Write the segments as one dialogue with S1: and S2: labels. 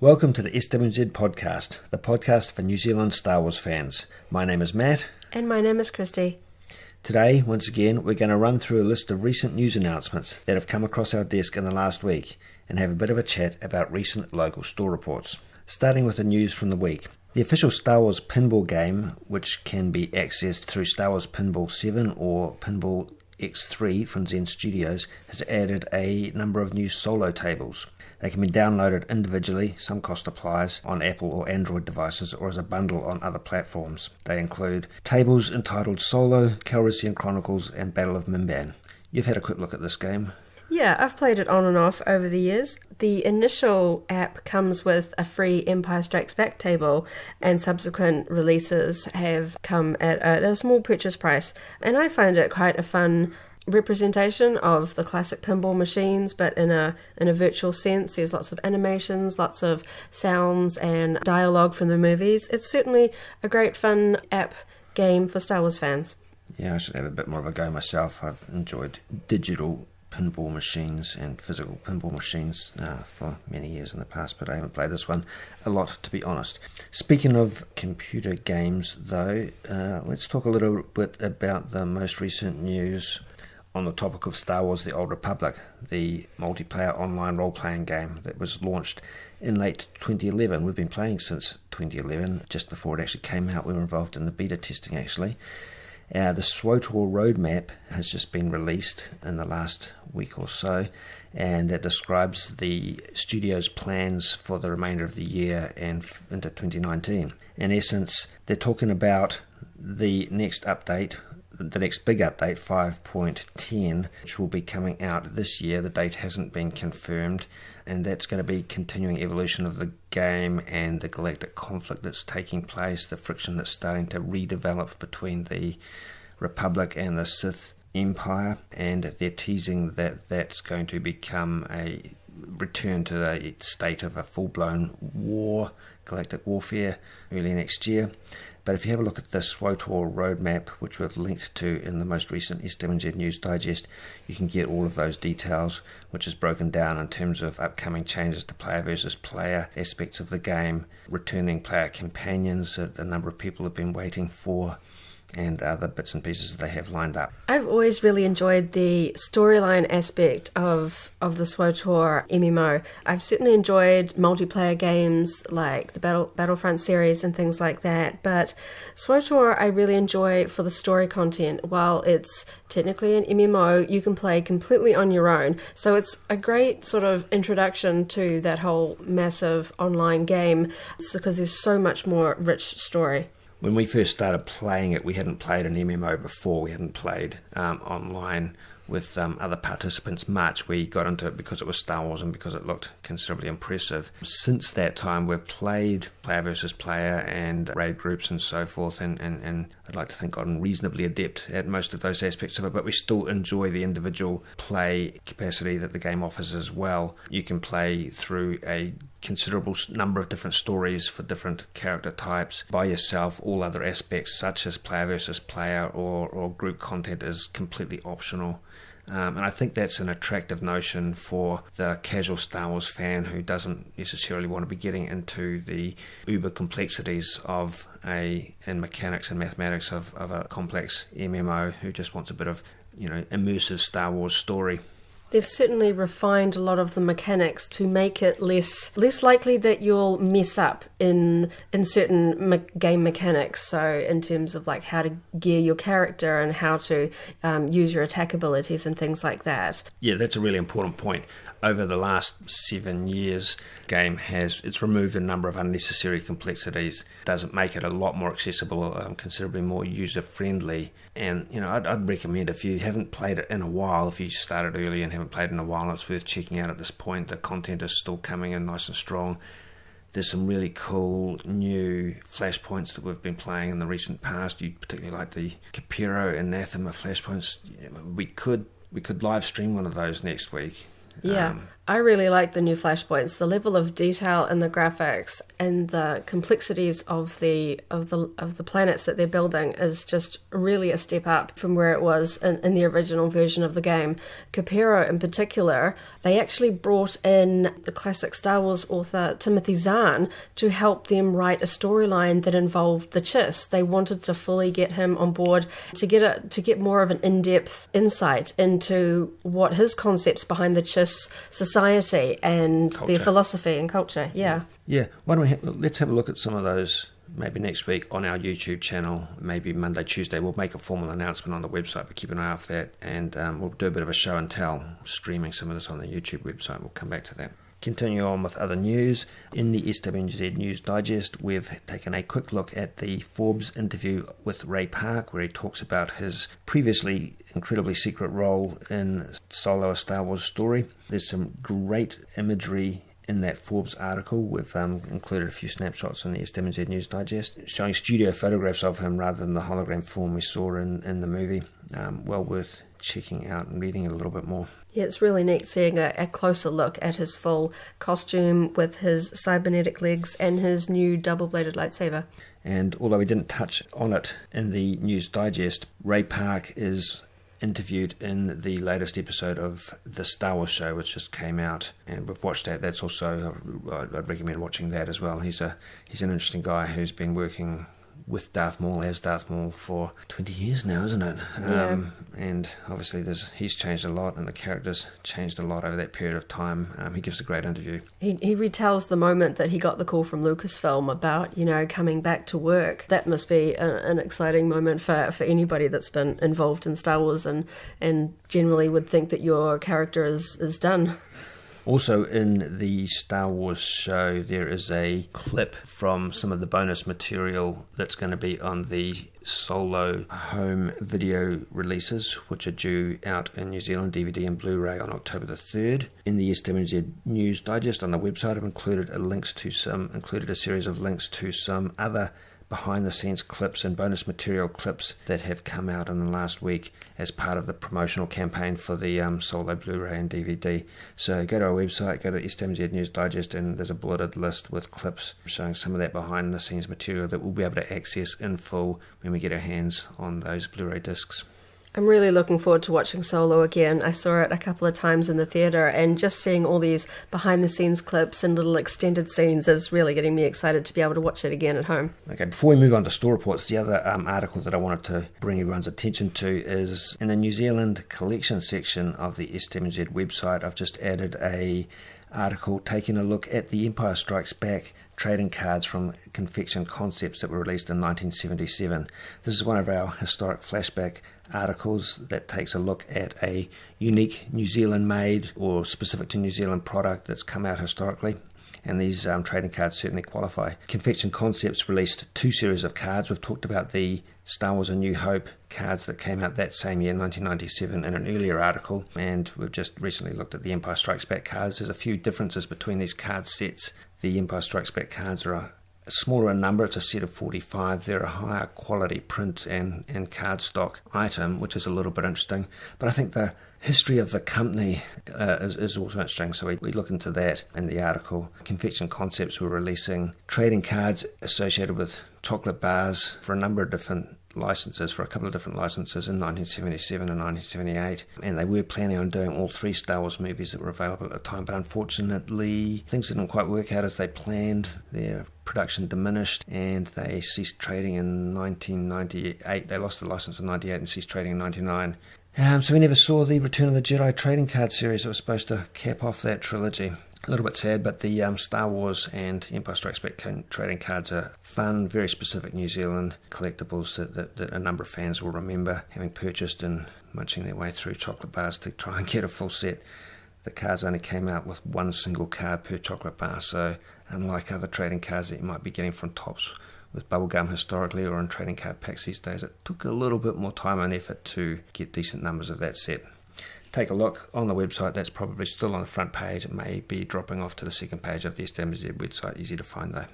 S1: Welcome to the SWNZ Podcast, the podcast for New Zealand Star Wars fans. My name is Matt.
S2: And my name is Christy.
S1: Today, once again, we're going to run through a list of recent news announcements that have come across our desk in the last week and have a bit of a chat about recent local store reports. Starting with the news from the week. The official Star Wars pinball game, which can be accessed through Star Wars Pinball 7 or Pinball X3 from Zen Studios, has added a number of new solo tables. They can be downloaded individually, some cost applies, on Apple or Android devices or as a bundle on other platforms. They include tables entitled Solo, Calrissian Chronicles and Battle of Mimban. You've had a quick look at this game.
S2: Yeah, I've played it on and off over the years. The initial app comes with a free Empire Strikes Back table, and subsequent releases have come at a small purchase price. And I find it quite a fun representation of the classic pinball machines, but in a virtual sense. There's lots of animations, lots of sounds and dialogue from the movies. It's certainly a great fun app game for Star Wars fans.
S1: Yeah, I should have a bit more of a go myself. I've enjoyed digital pinball machines and physical pinball machines for many years in the past, but I haven't played this one a lot, to be honest. Speaking of computer games, though, let's talk a little bit about the most recent news on the topic of Star Wars The Old Republic, the multiplayer online role-playing game that was launched in late 2011. We've been playing since 2011. Just before it actually came out, we were involved in the beta testing, actually. The SWTOR roadmap has just been released in the last week or so, and that describes the studio's plans for the remainder of the year and into 2019. In essence, they're talking about the next update, the next big update, 5.10, which will be coming out this year. The date hasn't been confirmed, and that's going to be continuing evolution of the game and the galactic conflict that's taking place, the friction that's starting to redevelop between the Republic and the Sith Empire, and they're teasing that that's going to become a return to the state of a full-blown war, galactic warfare, early next year. But if you have a look at the SWTOR roadmap, which we've linked to in the most recent SWNZ News Digest, you can get all of those details, which is broken down in terms of upcoming changes to player versus player aspects of the game, returning player companions that a number of people have been waiting for, and other bits and pieces that they have lined up.
S2: I've always really enjoyed the storyline aspect of the SWTOR MMO. I've certainly enjoyed multiplayer games like the Battlefront series and things like that, but SWTOR I really enjoy for the story content. While it's technically an MMO, you can play completely on your own, so it's a great sort of introduction to that whole massive online game. It's because there's so much more rich story.
S1: When we first started playing it, we hadn't played an MMO before. We hadn't played online with other participants much. We got into it because it was Star Wars and because it looked considerably impressive. Since that time, we've played player versus player and raid groups and so forth, and I'd like to think gotten reasonably adept at most of those aspects of it, but we still enjoy the individual play capacity that the game offers as well. You can play through a considerable number of different stories for different character types by yourself. All other aspects such as player versus player or group content is completely optional. And I think that's an attractive notion for the casual Star Wars fan who doesn't necessarily want to be getting into the uber complexities of and mechanics and mathematics of a complex MMO, who just wants a bit of immersive Star Wars story.
S2: They've certainly refined a lot of the mechanics to make it less likely that you'll mess up in certain game mechanics. So in terms of like how to gear your character and how to use your attack abilities and things like that. Yeah,
S1: that's a really important point. Over the last 7 years, game it's removed a number of unnecessary complexities. Doesn't make it a lot more accessible, considerably more user-friendly. And I'd recommend, if you haven't played it in a while, if you started early and haven't played in a while, it's worth checking out at this point. The content is still coming in nice and strong. There's some really cool new flashpoints that we've been playing in the recent past. You particularly like the Capiro and Anathema flashpoints. We could live stream one of those next week.
S2: Yeah, I really like the new flashpoints. The level of detail in the graphics and the complexities of the planets that they're building is just really a step up from where it was in the original version of the game. Capero in particular, they actually brought in the classic Star Wars author Timothy Zahn to help them write a storyline that involved the Chiss. They wanted to fully get him on board to get more of an in-depth insight into what his concepts behind the Chiss society and their philosophy and culture. Yeah.
S1: Why don't let's have a look at some of those maybe next week on our YouTube channel. Maybe Monday, Tuesday we'll make a formal announcement on the website, but keep an eye out for that, and we'll do a bit of a show and tell, streaming some of this on the YouTube website. We'll come back to that. Continue on with other news. In the SWNZ News Digest, we've taken a quick look at the Forbes interview with Ray Park, where he talks about his previously incredibly secret role in Solo, a Star Wars story. There's some great imagery in that Forbes article. We've included a few snapshots in the SWNZ News Digest, showing studio photographs of him rather than the hologram form we saw in the movie. Well worth checking out and reading it a little bit more.
S2: Yeah, it's really neat seeing a closer look at his full costume with his cybernetic legs and his new double-bladed lightsaber.
S1: And although we didn't touch on it in the News Digest, Ray Park is interviewed in the latest episode of the Star Wars show, which just came out, and we've watched that. That's also, I'd recommend watching that as well. He's an interesting guy who's been working with Darth Maul for 20 years now, isn't it?
S2: Yeah.
S1: And obviously he's changed a lot, and the character's changed a lot over that period of time. He gives a great interview.
S2: He retells the moment that he got the call from Lucasfilm about, coming back to work. That must be an exciting moment for anybody that's been involved in Star Wars and generally would think that your character is done.
S1: Also in the Star Wars show, there is a clip from some of the bonus material that's going to be on the Solo home video releases, which are due out in New Zealand, DVD and Blu-ray on October the 3rd. In the SWNZ News Digest on the website, I've included a series of links to some other behind-the-scenes clips and bonus material clips that have come out in the last week as part of the promotional campaign for the Solo Blu-ray and DVD. So go to our website, go to SWNZ News Digest, and there's a bulleted list with clips showing some of that behind-the-scenes material that we'll be able to access in full when we get our hands on those Blu-ray discs.
S2: I'm really looking forward to watching Solo again. I saw it a couple of times in the theatre, and just seeing all these behind-the-scenes clips and little extended scenes is really getting me excited to be able to watch it again at home. Okay,
S1: before we move on to store reports, the other article that I wanted to bring everyone's attention to is in the New Zealand collection section of the SWNZ website. I've just added a article taking a look at the Empire Strikes Back trading cards from Confection Concepts that were released in 1977. This is one of our historic flashback articles that takes a look at a unique New Zealand made or specific to New Zealand product that's come out historically, and these trading cards certainly qualify. Confection Concepts released two series of cards. We've talked about the Star Wars A New Hope cards that came out that same year, 1997, in an earlier article, and we've just recently looked at the Empire Strikes Back cards. There's a few differences between these card sets. The Empire Strikes Back cards are a smaller in number. It's a set of 45. They're a higher quality print and cardstock item, which is a little bit interesting. But I think the history of the company is also interesting, so we look into that in the article. Confection Concepts were releasing trading cards associated with chocolate bars for a number of different licenses, for a couple of different licenses in 1977 and 1978, and they were planning on doing all three Star Wars movies that were available at the time, but unfortunately things didn't quite work out as they planned. Their production diminished and they ceased trading in 1998. They lost the license in 98 and ceased trading in 99. So we never saw the Return of the Jedi trading card series that was supposed to cap off that trilogy. A little bit sad, but the Star Wars and Empire Strikes Back trading cards are fun, very specific New Zealand collectibles that a number of fans will remember having purchased and munching their way through chocolate bars to try and get a full set. The cards only came out with one single card per chocolate bar, so unlike other trading cards that you might be getting from Tops with bubblegum historically or in trading card packs these days, it took a little bit more time and effort to get decent numbers of that set. Take a look on the website. That's probably still on the front page. It may be dropping off to the second page of the SWNZ website. Easy to find though.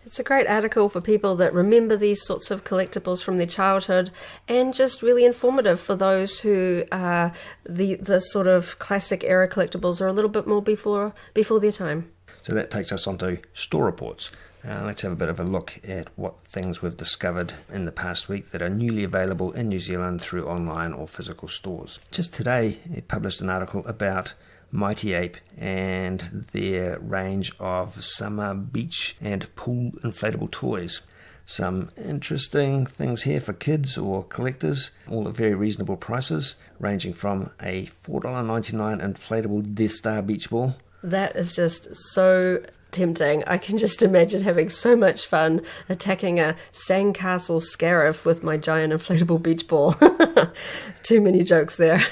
S2: It's a great article for people that remember these sorts of collectibles from their childhood, and just really informative for those who the sort of classic era collectibles are a little bit more before their time.
S1: So that takes us on to store reports. Let's have a bit of a look at what things we've discovered in the past week that are newly available in New Zealand through online or physical stores. Just today, it published an article about Mighty Ape and their range of summer beach and pool inflatable toys. Some interesting things here for kids or collectors, all at very reasonable prices, ranging from a $4.99 inflatable Death Star beach ball.
S2: That is just so tempting. I can just imagine having so much fun attacking a sandcastle scarif with my giant inflatable beach ball. Too many jokes there.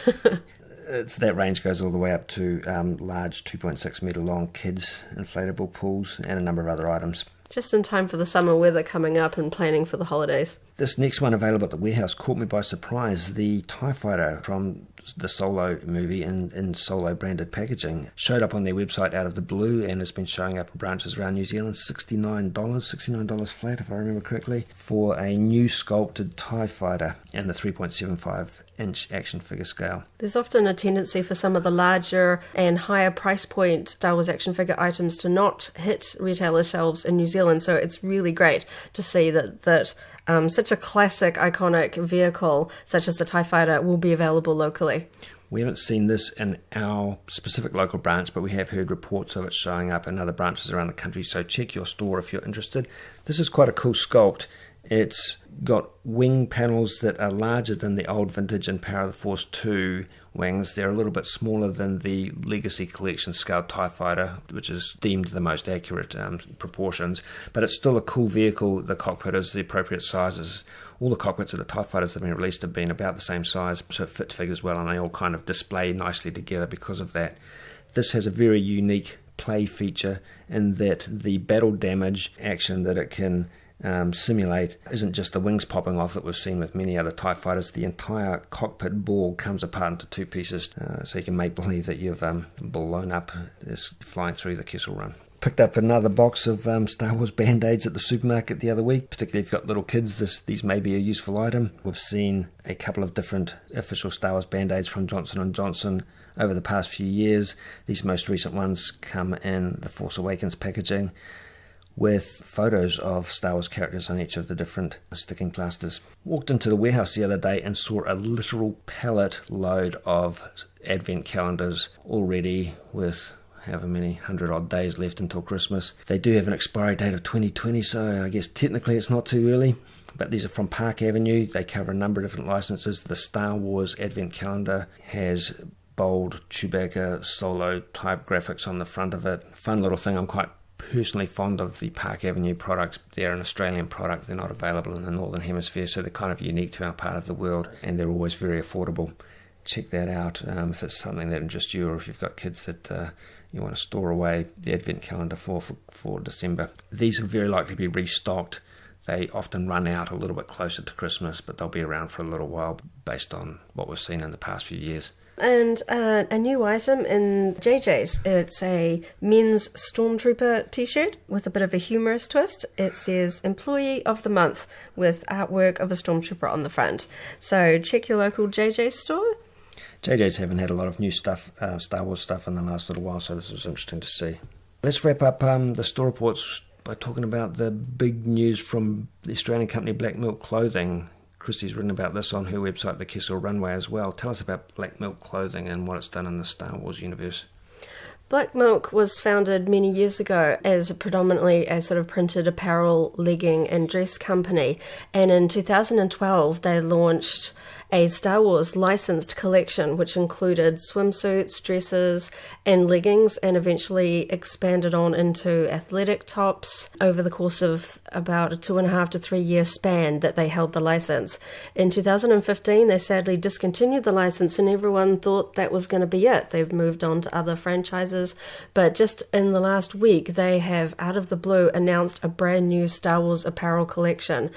S1: That range goes all the way up to large 2.6 metre long kids inflatable pools and a number of other items.
S2: Just in time for the summer weather coming up and planning for the holidays.
S1: This next one available at the warehouse caught me by surprise. The TIE Fighter from the Solo movie in Solo branded packaging showed up on their website out of the blue and has been showing up in branches around New Zealand. $69 flat, if I remember correctly, for a new sculpted TIE Fighter and the 3.75-inch action figure scale.
S2: There's often a tendency for some of the larger and higher price point Star Wars action figure items to not hit retailer shelves in New Zealand, so it's really great to see that such a classic, iconic vehicle such as the TIE Fighter will be available locally.
S1: We haven't seen this in our specific local branch, but we have heard reports of it showing up in other branches around the country, so check your store if you're interested. This is quite a cool sculpt. It's got wing panels that are larger than the old vintage and Power of the Force 2 wings. They're a little bit smaller than the Legacy Collection scaled TIE Fighter, which is deemed the most accurate proportions, but it's still a cool vehicle. The cockpit is the appropriate sizes. All the cockpits of the TIE Fighters that have been released have been about the same size, so it fit figures well, and they all kind of display nicely together because of that. This has a very unique play feature in that the battle damage action that it can simulate isn't just the wings popping off that we've seen with many other TIE Fighters. The entire cockpit ball comes apart into two pieces, so you can make believe that you've blown up this flying through the Kessel Run. Picked up another box of Star Wars Band-Aids at the supermarket the other week. Particularly if you've got little kids, these may be a useful item. We've seen a couple of different official Star Wars Band-Aids from Johnson & Johnson over the past few years. These most recent ones come in the Force Awakens packaging with photos of Star Wars characters on each of the different sticking plasters. Walked into the warehouse the other day and saw a literal pallet load of advent calendars already with however many 100-odd days left until Christmas. They do have an expiry date of 2020, so I guess technically it's not too early. But these are from Park Avenue. They cover a number of different licenses. The Star Wars Advent Calendar has bold Chewbacca Solo type graphics on the front of it. Fun little thing. I'm quite personally fond of the Park Avenue products. They're an Australian product. They're not available in the Northern Hemisphere, so they're kind of unique to our part of the world, and they're always very affordable. Check that out if it's something that interests you, or if you've got kids that you want to store away the Advent Calendar for December. These will very likely be restocked. They often run out a little bit closer to Christmas, but they'll be around for a little while based on what we've seen in the past few years.
S2: And a new item in JJ's. It's a men's Stormtrooper t-shirt with a bit of a humorous twist. It says Employee of the Month with artwork of a Stormtrooper on the front. So check your local JJ's store.
S1: JJ's haven't had a lot of new stuff, Star Wars stuff in the last little while, so this was interesting to see. Let's wrap up the store reports by talking about the big news from the Australian company Black Milk Clothing. Christy's written about this on her website, The Kessel Runway, as well. Tell us about Black Milk Clothing and what it's done in the Star Wars universe.
S2: Black Milk was founded many years ago as predominantly a sort of printed apparel, legging and dress company. And in 2012, they launched a Star Wars licensed collection, which included swimsuits, dresses and leggings, and eventually expanded on into athletic tops over the course of about a 2.5 to 3 year span that they held the license. In 2015, they sadly discontinued the license, and everyone thought that was going to be it. They've moved on to other franchises releases, but just in the last week, they have, out of the blue, announced a brand new Star Wars apparel collection.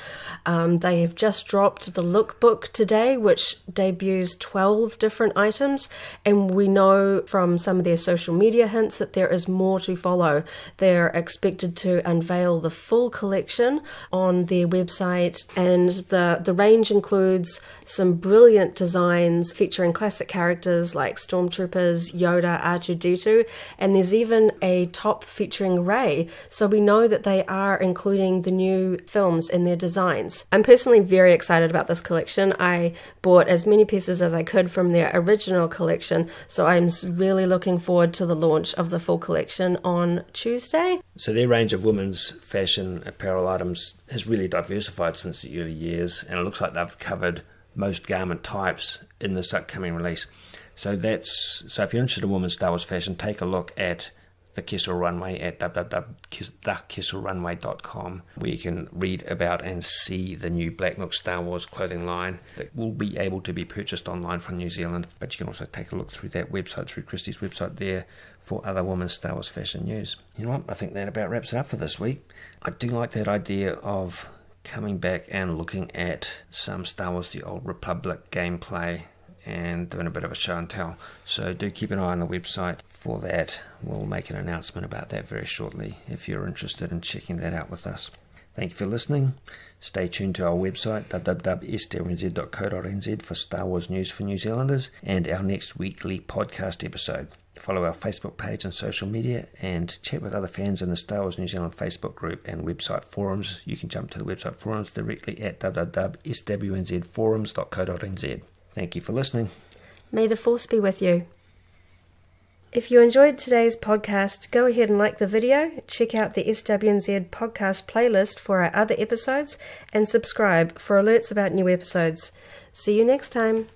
S2: They have just dropped the lookbook today, which debuts 12 different items, and we know from some of their social media hints that there is more to follow. They're expected to unveil the full collection on their website, and the range includes some brilliant designs featuring classic characters like Stormtroopers, Yoda, R2-D2, and there's even a top featuring Rey, so we know that they are including the new films in their designs. I'm personally very excited about this collection. I bought as many pieces as I could from their original collection, so I'm really looking forward to the launch of the full collection on Tuesday.
S1: So their range of women's fashion apparel items has really diversified since the early years, and it looks like they've covered most garment types in this upcoming release. So if you're interested in women's Star Wars fashion, take a look at the Kessel Runway at www.thekesselrunway.com, where you can read about and see the new Black Milk Star Wars clothing line that will be able to be purchased online from New Zealand, but you can also take a look through that website, through Christie's website there, for other women's Star Wars fashion news. You know what, I think that about wraps it up for this week. I do like that idea of coming back and looking at some Star Wars The Old Republic gameplay and doing a bit of a show and tell. So do keep an eye on the website for that. We'll make an announcement about that very shortly if you're interested in checking that out with us. Thank you for listening. Stay tuned to our website, www.swnz.co.nz, for Star Wars news for New Zealanders and our next weekly podcast episode. Follow our Facebook page and social media, and chat with other fans in the Star Wars New Zealand Facebook group and website forums. You can jump to the website forums directly at www.swnzforums.co.nz. Thank you for listening.
S2: May the Force be with you. If you enjoyed today's podcast, go ahead and like the video, check out the SWNZ Podcast playlist for our other episodes, and subscribe for alerts about new episodes. See you next time.